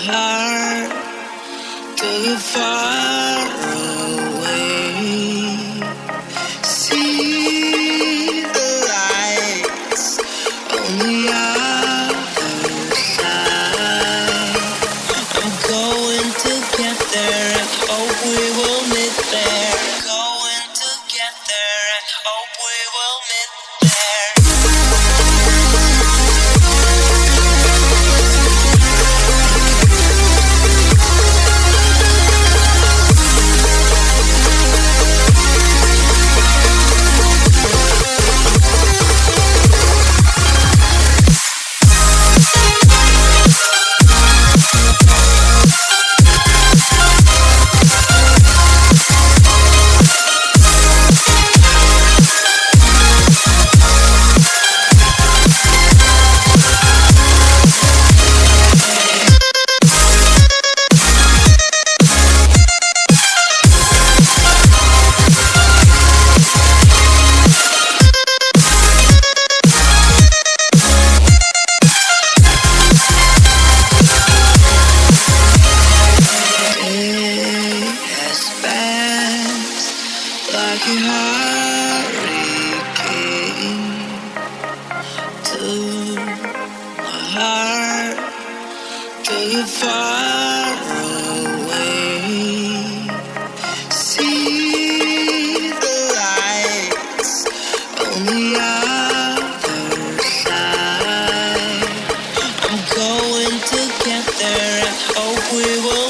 heart too far away. See the lights on the other side. I'm going to get there and hope we will meet there. Going to get there and hope we will meet there. Like a hurricane to my heart, too far away. See the lights on the other side. I'm going to get there and hope we will.